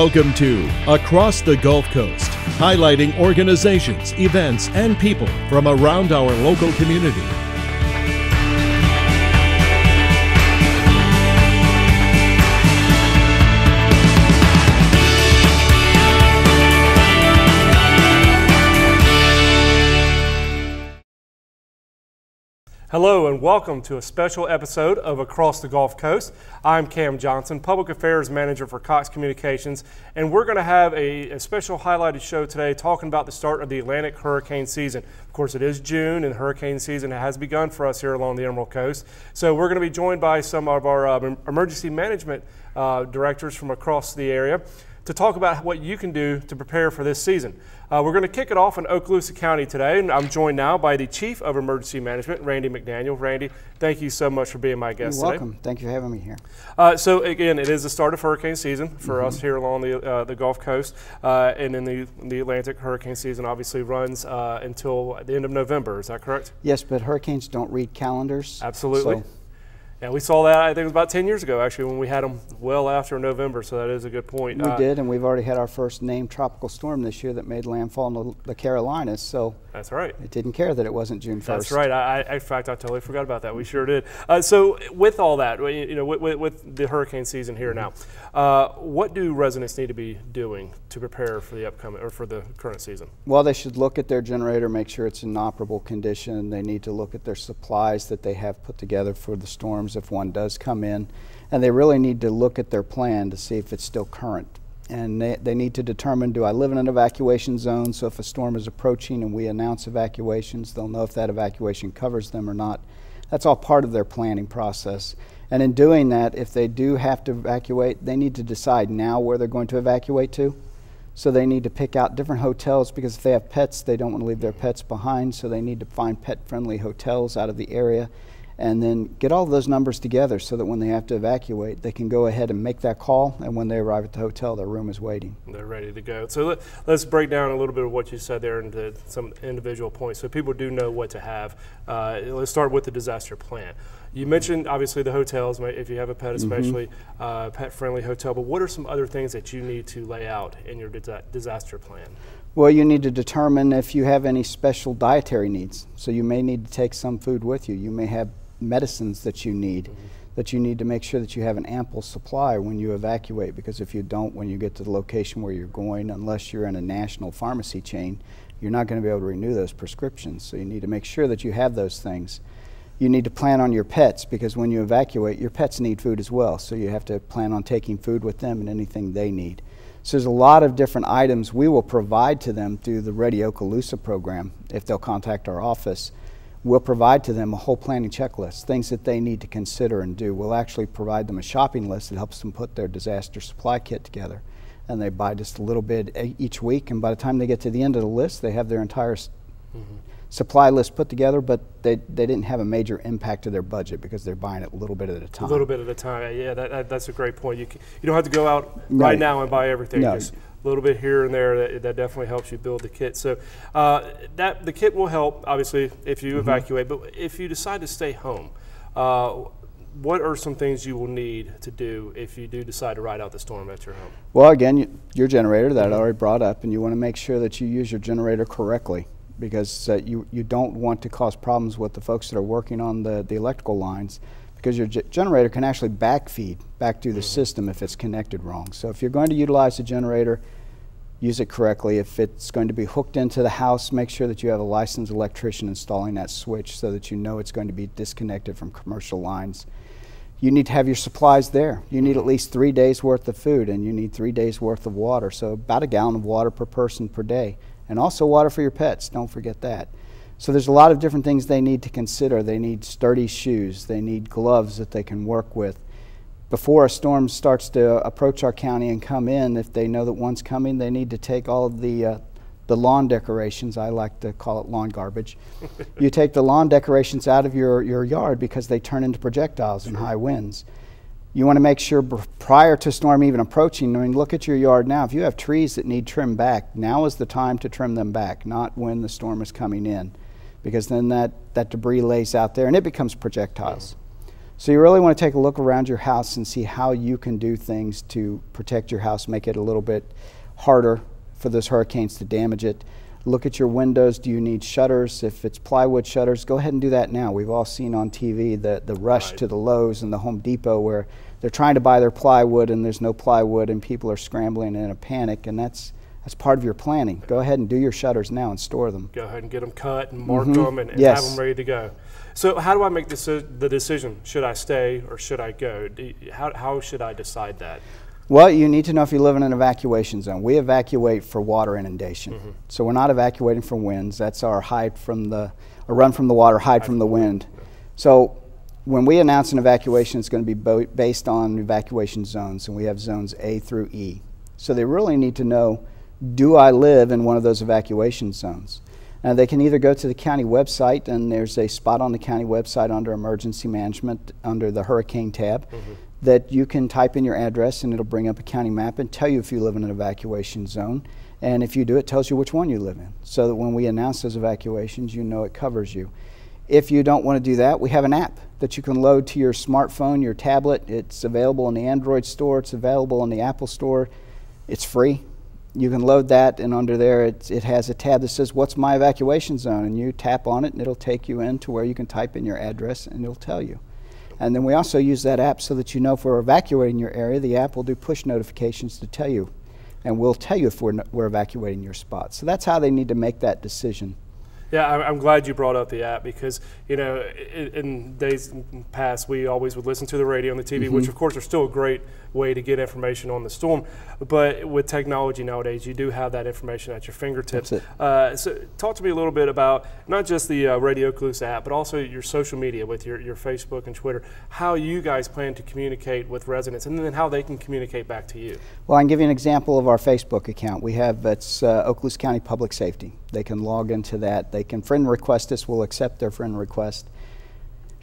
Welcome to Across the Gulf Coast, highlighting organizations, events, and people from around our local community. Hello and welcome to a special episode of Across the Gulf Coast. I'm Cam Johnson, Public Affairs Manager for Cox Communications, and we're going to have a special highlighted show today talking about the start of the Atlantic hurricane season. Of course, it is June and hurricane season has begun for us here along the Emerald Coast. So we're going to be joined by some of our emergency management directors from across the area to talk about what you can do to prepare for this season. We're going to kick it off in Okaloosa County today, and I'm joined now by the Chief of Emergency Management, Randy McDaniel. Randy, thank you so much for being my guest today. You're welcome. Thank you for having me here. So again, it is the start of hurricane season for us here along the Gulf Coast, and in the Atlantic hurricane season obviously runs until the end of November. Is that correct? Yes, but hurricanes don't read calendars. Absolutely. So. Yeah, we saw that, I think it was about 10 years ago, actually, when we had them well after November, so that is a good point. We did, and we've already had our first named tropical storm this year that made landfall in the Carolinas, so that's right. It didn't care that it wasn't June 1st. That's right. In fact, I totally forgot about that. We sure did. So with all that, you know, with the hurricane season here now, what do residents need to be doing to prepare for the upcoming or for the current season? Well, they should look at their generator, make sure it's in operable condition. They need to look at their supplies that they have put together for the storms if one does come in, and they really need to look at their plan to see if it's still current. And they need to determine, do I live in an evacuation zone, so if a storm is approaching and we announce evacuations, they'll know if that evacuation covers them or not. That's all part of their planning process. And in doing that, if they do have to evacuate, they need to decide now where they're going to evacuate to. So they need to pick out different hotels, because if they have pets, they don't want to leave their pets behind, so they need to find pet-friendly hotels out of the area, and then get all of those numbers together so that when they have to evacuate, they can go ahead and make that call, and when they arrive at the hotel, their room is waiting. They're ready to go. So let's break down a little bit of what you said there into some individual points so people do know what to have. Let's start with the disaster plan. You mentioned, obviously, the hotels, if you have a pet especially, pet-friendly hotel, but what are some other things that you need to lay out in your disaster plan? Well, you need to determine if you have any special dietary needs. So you may need to take some food with you. You may have medicines that you need to make sure that you have an ample supply when you evacuate, because if you don't, when you get to the location where you're going, unless you're in a national pharmacy chain, you're not going to be able to renew those prescriptions. So you need to make sure that you have those things. You need to plan on your pets, because when you evacuate, your pets need food as well. So you have to plan on taking food with them and anything they need. So there's a lot of different items we will provide to them through the Ready Okaloosa program. If they'll contact our office, we'll provide to them a whole planning checklist, things that they need to consider and do. We'll actually provide them a shopping list that helps them put their disaster supply kit together. And they buy just a little bit each week, and by the time they get to the end of the list, they have their entire supply list put together, but they didn't have a major impact to their budget because they're buying it a little bit at a time. A little bit at a time, yeah, that's a great point. You don't have to go out right now and buy everything. No. Just a little bit here and there, that definitely helps you build the kit. So the kit will help, obviously, if you evacuate, but if you decide to stay home, what are some things you will need to do if you do decide to ride out the storm at your home? Well, again, your generator that I already brought up, and you want to make sure that you use your generator correctly, because you don't want to cause problems with the folks that are working on the electrical lines, because your generator can actually backfeed back through the system if it's connected wrong. So if you're going to utilize the generator, use it correctly. If it's going to be hooked into the house, make sure that you have a licensed electrician installing that switch so that you know it's going to be disconnected from commercial lines. You need to have your supplies there. You need at least 3 days worth of food, and you need 3 days worth of water, so about a gallon of water per person per day. And also water for your pets, don't forget that. So there's a lot of different things they need to consider. They need sturdy shoes, they need gloves that they can work with. Before a storm starts to approach our county and come in, if they know that one's coming, they need to take all of the lawn decorations, I like to call it lawn garbage. You take the lawn decorations out of your yard because they turn into projectiles in high winds. You want to make sure prior to storm even approaching, I mean, look at your yard now. If you have trees that need trimmed back, now is the time to trim them back, not when the storm is coming in, because then that debris lays out there and it becomes projectiles. So you really want to take a look around your house and see how you can do things to protect your house, make it a little bit harder for those hurricanes to damage it. Look at your windows. Do you need shutters? If it's plywood shutters, go ahead and do that now. We've all seen on TV the rush to the Lowe's and the Home Depot where they're trying to buy their plywood and there's no plywood and people are scrambling in a panic, and that's part of your planning. Go ahead and do your shutters now and store them. Go ahead and get them cut and mark them and have them ready to go. So how do I make the decision? Should I stay or should I go? How should I decide that? Well, you need to know if you live in an evacuation zone. We evacuate for water inundation. So we're not evacuating for winds. That's our run from the water, hide from the wind. So when we announce an evacuation, it's going to be based on evacuation zones, and we have zones A through E. So they really need to know, do I live in one of those evacuation zones? Now they can either go to the county website, and there's a spot on the county website under emergency management under the hurricane tab that you can type in your address and it'll bring up a county map and tell you if you live in an evacuation zone. And if you do, it tells you which one you live in, so that when we announce those evacuations, you know it covers you. If you don't want to do that, we have an app that you can load to your smartphone, your tablet. It's available in the Android store. It's available in the Apple store. It's free. You can load that, and under there it has a tab that says, what's my evacuation zone? And you tap on it and it'll take you in to where you can type in your address and it'll tell you. And then we also use that app so that you know if we're evacuating your area, the app will do push notifications to tell you. And we'll tell you if we're evacuating your spot. So that's how they need to make that decision. Yeah, I'm glad you brought up the app because, you know, in days past, we always would listen to the radio and the TV, which of course are still a great way to get information on the storm. But with technology nowadays, you do have that information at your fingertips. So talk to me a little bit about not just the Radio Okaloosa app, but also your social media with your Facebook and Twitter, how you guys plan to communicate with residents and then how they can communicate back to you. Well, I can give you an example of our Facebook account. We have, it's Okaloosa County Public Safety. They can log into that. They can friend request us. We'll accept their friend request.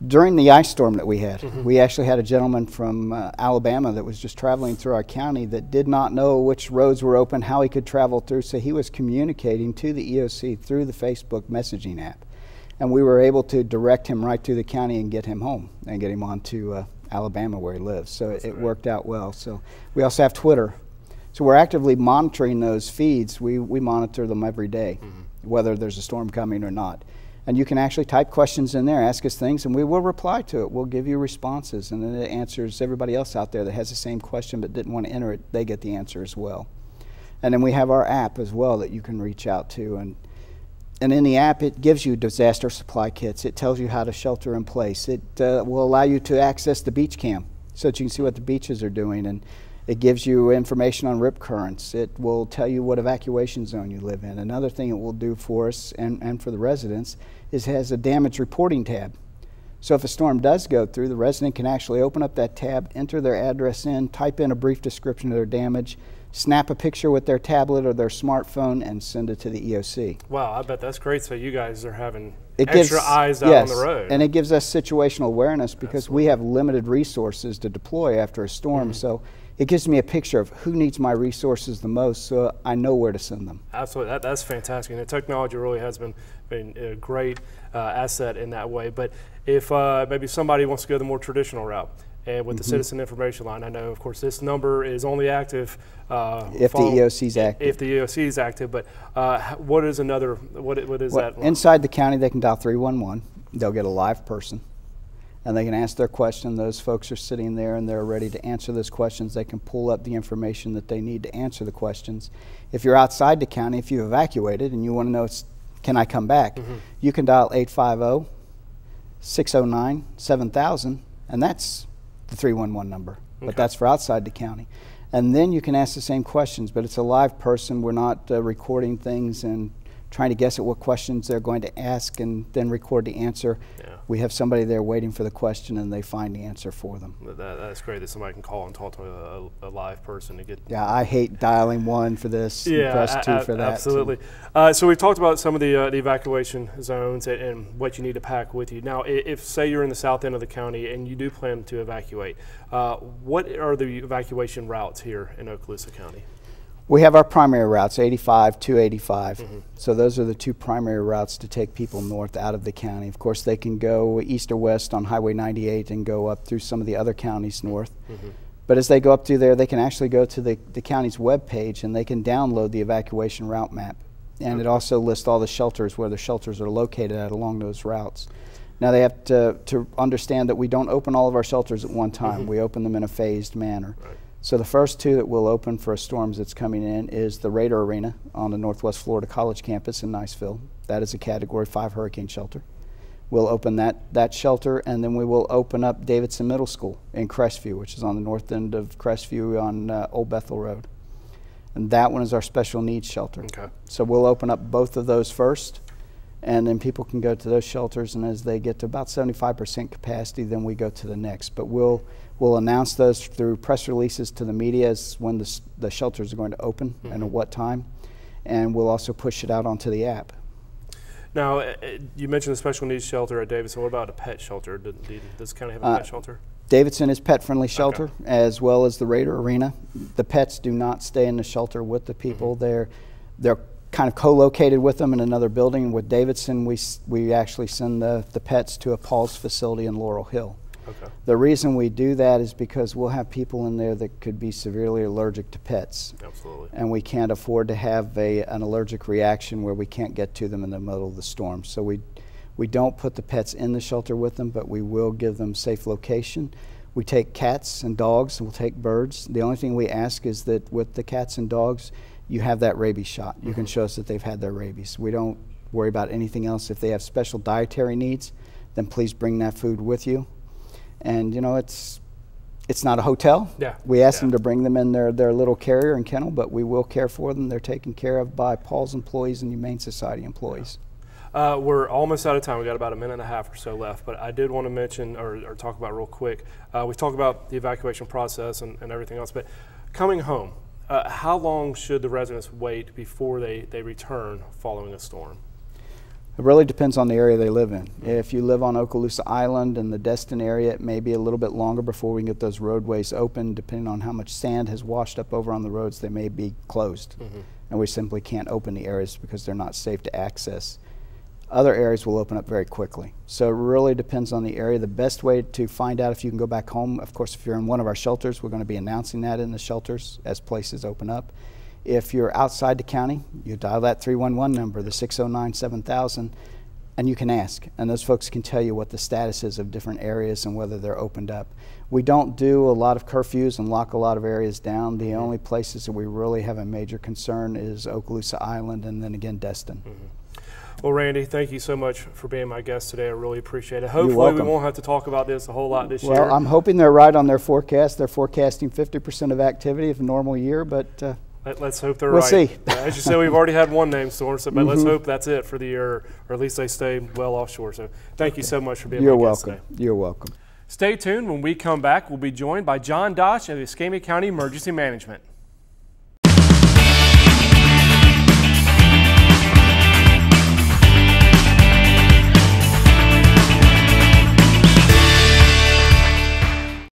During the ice storm that we had, we actually had a gentleman from Alabama that was just traveling through our county that did not know which roads were open, how he could travel through, so he was communicating to the EOC through the Facebook messaging app. And we were able to direct him right through the county and get him home and get him on to Alabama where he lives. So it worked out well. So we also have Twitter. So we're actively monitoring those feeds. We monitor them every day, whether there's a storm coming or not. And you can actually type questions in there, ask us things, and we will reply to it. We'll give you responses, and then it answers everybody else out there that has the same question but didn't want to enter it. They get the answer as well. And then we have our app as well that you can reach out to. And in the app, it gives you disaster supply kits. It tells you how to shelter in place. It will allow you to access the beach cam so that you can see what the beaches are doing. And it gives you information on rip currents. It will tell you what evacuation zone you live in. Another thing it will do for us and for the residents is it has a damage reporting tab. So if a storm does go through, the resident can actually open up that tab, enter their address in, type in a brief description of their damage, snap a picture with their tablet or their smartphone, and send it to the EOC. Wow, I bet that's great. So you guys are having extra eyes out on the road. And it gives us situational awareness because we have limited resources to deploy after a storm. So it gives me a picture of who needs my resources the most, so I know where to send them. Absolutely, that's fantastic. And the technology really has been a great asset in that way. But if maybe somebody wants to go the more traditional route, and with the Citizen Information Line, I know, of course, this number is only active if the EOC is active. If the EOC is active, but what is another? What is that? Inside the county, they can dial 311. They'll get a live person, and they can ask their question. Those folks are sitting there, and they're ready to answer those questions. They can pull up the information that they need to answer the questions. If you're outside the county, if you evacuated and you want to know, can I come back? You can dial 850-609-7000, and that's the 311 number, but that's for outside the county. And then you can ask the same questions, but it's a live person. We're not recording things and trying to guess at what questions they're going to ask and then record the answer. We have somebody there waiting for the question, and they find the answer for them. That's great that somebody can call and talk to a live person to get. Yeah, I hate dialing 1 for this, press 2 for that. Absolutely. So we've talked about some of the evacuation zones and what you need to pack with you. Now, if say you're in the south end of the county and you do plan to evacuate, what are the evacuation routes here in Okaloosa County? We have our primary routes, 85, 285. So those are the two primary routes to take people north out of the county. Of course, they can go east or west on Highway 98 and go up through some of the other counties north. But as they go up through there, they can actually go to the county's webpage and they can download the evacuation route map. And it also lists all the shelters, where the shelters are located at along those routes. Now they have to understand that we don't open all of our shelters at one time. We open them in a phased manner. So the first two that we'll open for storms that's coming in is the Raider Arena on the Northwest Florida College campus in Niceville. That is a Category 5 hurricane shelter. We'll open that shelter, and then we will open up Davidson Middle School in Crestview, which is on the north end of Crestview on Old Bethel Road. And that one is our special needs shelter. So we'll open up both of those first, and then people can go to those shelters, and as they get to about 75% capacity, then we go to the next. But we'll announce those through press releases to the media as when the shelters are going to open and at what time, and we'll also push it out onto the app. Now, you mentioned the special needs shelter at Davidson. What about a pet shelter? Does the county have a pet shelter? Davidson is pet-friendly shelter, as well as the Raider Arena. The pets do not stay in the shelter with the people. They're kind of co-located with them in another building. With Davidson, we actually send the pets to a Paul's facility in Laurel Hill. The reason we do that is because we'll have people in there that could be severely allergic to pets. And we can't afford to have an allergic reaction where we can't get to them in the middle of the storm. So we don't put the pets in the shelter with them, but we will give them safe location. We take cats and dogs, and we'll take birds. The only thing we ask is that with the cats and dogs, you have that rabies shot. You can show us that they've had their rabies. We don't worry about anything else. If they have special dietary needs, then please bring that food with you. And you know, it's not a hotel. We ask them to bring them in their little carrier and kennel, but we will care for them. They're taken care of by Paul's employees and Humane Society employees. We're almost out of time. We got about a minute and a half or so left, but I did want to mention or talk about real quick. We talked about the evacuation process and everything else, but coming home, how long should the residents wait before they return following a storm? It really depends on the area they live in. If you live on Okaloosa Island and the Destin area, it may be a little bit longer before we can get those roadways open. Depending on how much sand has washed up over on the roads, they may be closed. And we simply can't open the areas because they're not safe to access. Other areas will open up very quickly. So it really depends on the area. The best way to find out if you can go back home, of course, if you're in one of our shelters, we're going to be announcing that in the shelters as places open up. If you're outside the county, you dial that 311 number, the 609-7000, and you can ask. And those folks can tell you what the status is of different areas and whether they're opened up. We don't do a lot of curfews and lock a lot of areas down. The only places that we really have a major concern is Okaloosa Island and then again Destin. Well, Randy, thank you so much for being my guest today. I really appreciate it. Hopefully we won't have to talk about this a whole lot this year. Well, I'm hoping they're right on their forecast. They're forecasting 50% of activity of a normal year, but let's hope they're right. We'll see. As you said, we've already had one named storm, but let's hope that's it for the year, or at least they stay well offshore. So thank you so much for being my guest today. You're welcome. Stay tuned. When we come back, we'll be joined by John Dosh of Escambia County Emergency Management.